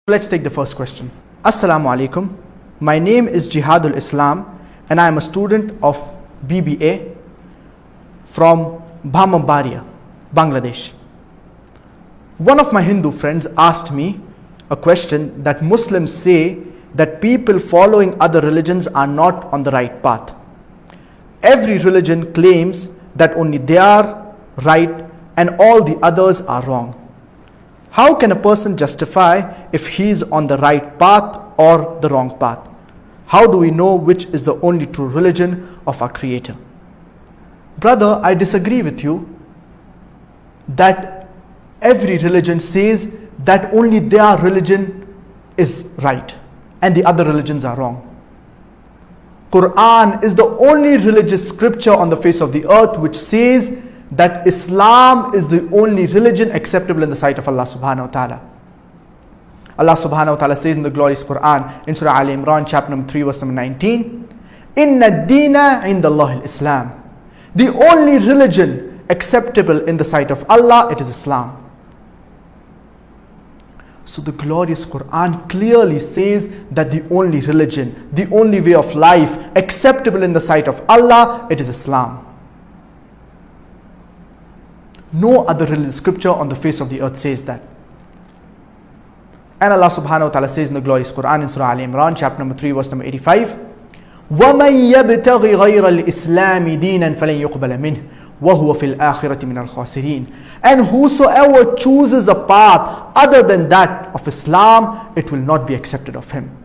Let's take the first question. Assalamu alaikum. My name is Jihadul Islam and I am a student of BBA from Bhamambaria, Bangladesh. One of my Hindu friends asked me a question that Muslims say that people following other religions are not on the right path. Every religion claims that only they are right and all the others are wrong. How can a person justify if he is on the right path or the wrong path? How do we know which is the only true religion of our Creator? Brother, I disagree with you that every religion says that only their religion is right and the other religions are wrong. Quran is the only religious scripture on the face of the earth which says that Islam is the only religion acceptable in the sight of Allah subhanahu wa ta'ala. Allah subhanahu wa ta'ala says in the glorious Quran in Surah Al Imran chapter number 3 verse number 19, Inna ad-deena inda Allah al-Islam. The only religion acceptable in the sight of Allah, it is Islam. So the glorious Quran clearly says that the only religion, the only way of life acceptable in the sight of Allah, it is Islam. No other religious scripture on the face of the earth says that. And Allah subhanahu wa ta'ala says in the glorious Quran in Surah Al Imran chapter number 3 verse number 85, وَمَنْ يَبْتَغِ غَيْرَ الْإِسْلَامِ دِينًا فَلَنْ يُقْبَلَ مِنْهُ وَهُوَ فِي الْآخِرَةِ مِنَ الْخَاسِرِينَ. And whosoever chooses a path other than that of Islam, it will not be accepted of him.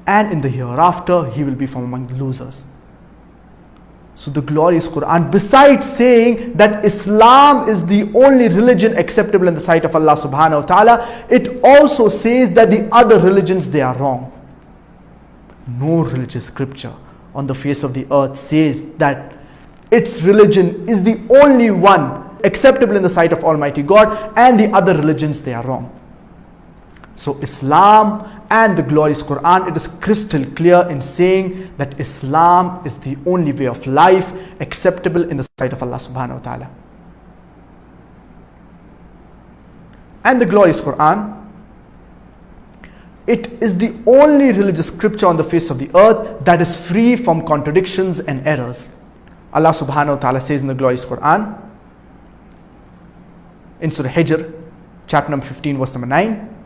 And in the hereafter, he will be from among the losers. So the glorious Quran, besides saying that Islam is the only religion acceptable in the sight of Allah subhanahu wa ta'ala, it also says that the other religions, they are wrong. No religious scripture on the face of the earth says that its religion is the only one acceptable in the sight of Almighty God and the other religions, they are wrong. So Islam and the glorious Quran, it is crystal clear in saying that Islam is the only way of life acceptable in the sight of Allah subhanahu wa ta'ala. And the glorious Quran, it is the only religious scripture on the face of the earth that is free from contradictions and errors. Allah subhanahu wa ta'ala says in the glorious Quran, in Surah Hijr, chapter number 15, verse number 9,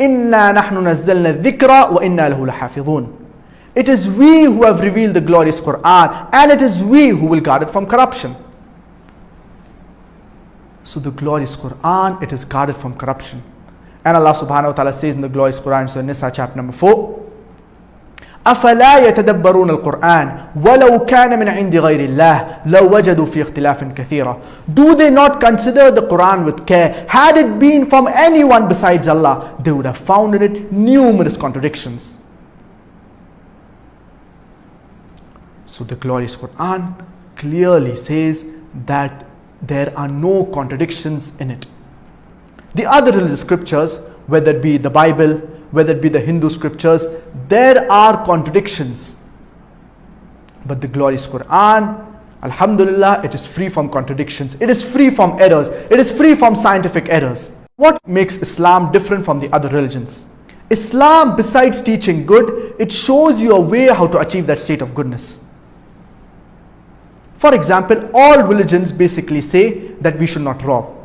إِنَّا نَحْنُ نَزَّلْنَا الذِّكْرَ وَإِنَّا لَهُ لَحَافِظُونَ. It is we who have revealed the glorious Quran and it is we who will guard it from corruption. So the glorious Quran, it is guarded from corruption. And Allah subhanahu wa ta'ala says in the glorious Quran, Surah Nisa chapter number 4, أَفَلَا يَتَدَبَّرُونَ الْقُرْآنَ وَلَوْ كَانَ مِنْ عِنْدِ غَيْرِ اللَّهِ لَوَجَدُوا فِي اخْتِلَافٍ كَثِيرًا. Do they not consider the Quran with care? Had it been from anyone besides Allah, they would have found in it numerous contradictions. So the glorious Quran clearly says that there are no contradictions in it. The other religious scriptures, whether it be the Bible, whether it be the Hindu scriptures, there are contradictions. But the glorious Quran, alhamdulillah, it is free from contradictions. It is free from errors. It is free from scientific errors. What makes Islam different from the other religions? Islam, besides teaching good, it shows you a way how to achieve that state of goodness. For example, all religions basically say that we should not rob.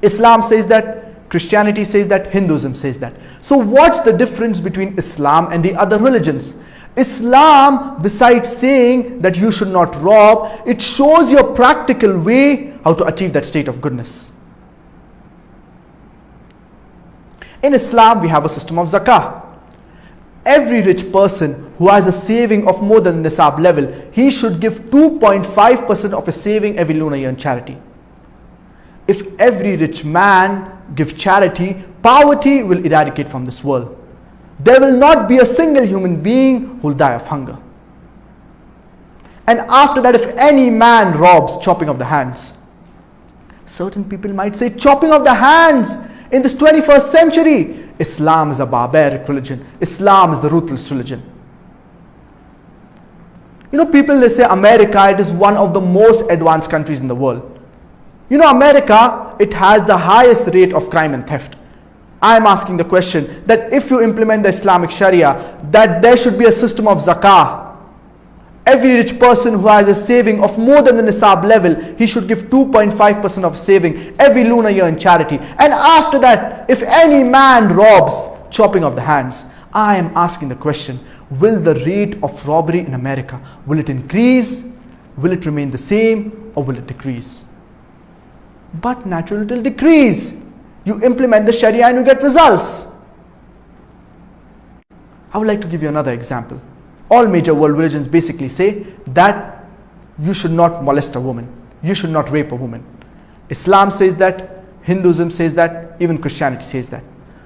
Islam says that, Christianity says that, Hinduism says that. So what's the difference between Islam and the other religions? Islam, besides saying that you should not rob, it shows you a practical way how to achieve that state of goodness. In Islam, we have a system of zakah. Every rich person who has a saving of more than the nisab level, he should give 2.5% of his saving every lunar year in charity. If every rich man gives charity, poverty will eradicate from this world. There will not be a single human being who will die of hunger. And after that, if any man robs, chopping of the hands. Certain people might say, chopping of the hands in this 21st century. Islam is a barbaric religion. Islam is the ruthless religion. You know, people, they say America, it is one of the most advanced countries in the world. You know, America, it has the highest rate of crime and theft. I'm asking the question that if you implement the Islamic Sharia, that there should be a system of zakah. Every rich person who has a saving of more than the nisab level, he should give 2.5% of saving every lunar year in charity. And after that, if any man robs, chopping off the hands. I am asking the question, will the rate of robbery in America, will it increase? Will it remain the same, or will it decrease? But naturally it will decrease. You implement the Sharia and you get results. I would like to give you another example. All major world religions basically say that you should not molest a woman. You should not rape a woman. Islam says that, Hinduism says that, even Christianity says that.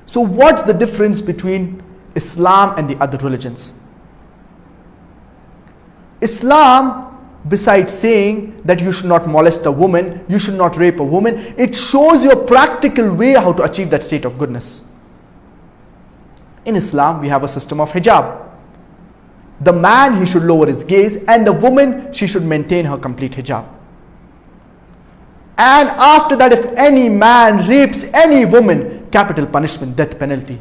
So what's the difference between Islam and the other religions? Islam, besides saying that you should not molest a woman, you should not rape a woman, it shows you a practical way how to achieve that state of goodness. In Islam, we have a system of hijab. The man, he should lower his gaze, and the woman, she should maintain her complete hijab. And after that, if any man rapes any woman, capital punishment, death penalty.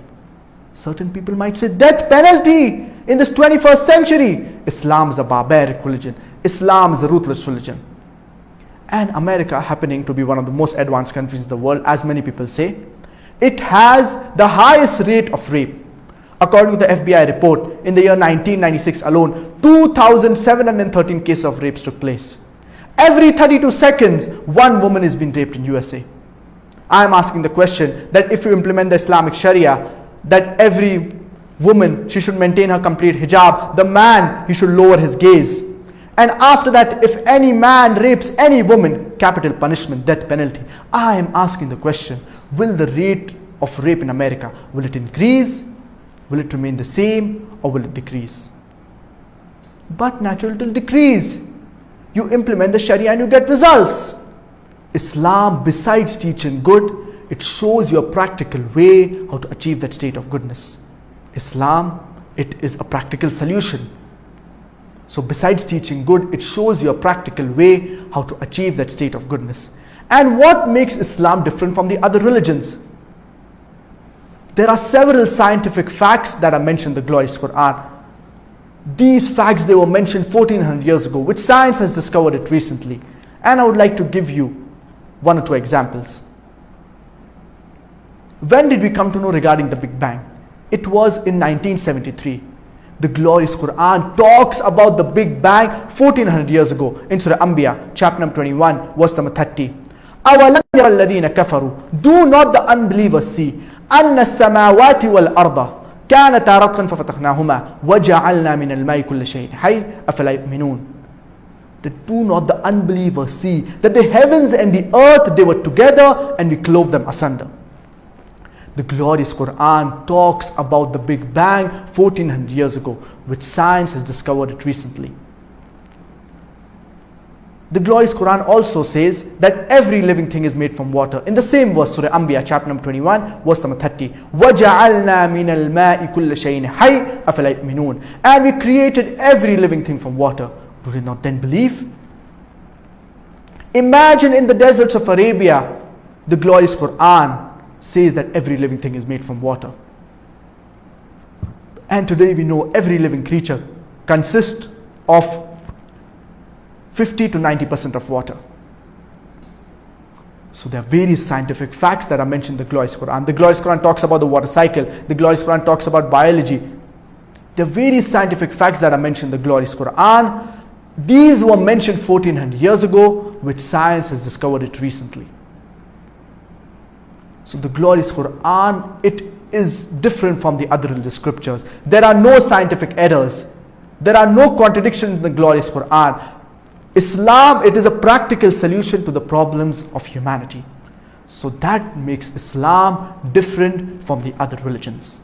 Certain people might say, death penalty in this 21st century. Islam is a barbaric religion. Islam is a ruthless religion. And America, happening to be one of the most advanced countries in the world, as many people say, it has the highest rate of rape. According to the FBI report, in the year 1996 alone, 2,713 cases of rapes took place. Every 32 seconds, one woman is being raped in USA. I am asking the question that if you implement the Islamic Sharia, that every woman, she should maintain her complete hijab. The man, he should lower his gaze. And after that, if any man rapes any woman, capital punishment, death penalty. I am asking the question, will the rate of rape in America, will it increase? Will it remain the same, or will it decrease? But naturally it will decrease. You implement the Sharia and you get results. Islam, besides teaching good, it shows you a practical way how to achieve that state of goodness. Islam, it is a practical solution. So besides teaching good, it shows you a practical way how to achieve that state of goodness. And what makes Islam different from the other religions? There are several scientific facts that are mentioned in the glorious Quran. These facts, they were mentioned 1400 years ago, which science has discovered it recently. And I would like to give you one or two examples. When did we come to know regarding the Big Bang? It was in 1973. The glorious Quran talks about the Big Bang 1400 years ago in Surah Anbiya, chapter number 21, verse number 30. أَوَلَمْ يَرَ الَّذِينَ كَفَرُوا. Do not the unbelievers see أَنَّ السَّمَاوَاتِ وَالْأَرْضَ كَانَتَا رَتْقًا فَفَتَقْنَاهُمَا وَجَعَلْنَا مِنَ الْمَاءِ كُلَّ شَيْءٍ حَيٍّ أَفَلَا يُؤْمِنُونَ. That do not the unbelievers see that the heavens and the earth, they were together and we clove them asunder. The glorious Quran talks about the Big Bang 1400 years ago, which science has discovered it recently. The glorious Quran also says that every living thing is made from water. In the same verse, Surah Anbiya, chapter number 21, verse number 30. وَجَعَلْنَا مِنَ الْمَاءِ كُلَّ شَيْءٍ حَيٍّ أَفَلَا يُؤْمِنُونَ. And we created every living thing from water. Do they not then believe? Imagine in the deserts of Arabia, the glorious Quran says that every living thing is made from water. And today we know every living creature consists of 50 to 90% of water. So there are various scientific facts that are mentioned in the glorious Quran. The glorious Quran talks about the water cycle. The glorious Quran talks about biology. There are various scientific facts that are mentioned in the glorious Quran. These were mentioned 1400 years ago, which science has discovered it recently. So the glorious Quran, it is different from the other religious scriptures. There are no scientific errors. There are no contradictions in the glorious Quran. Islam, it is a practical solution to the problems of humanity. So that makes Islam different from the other religions.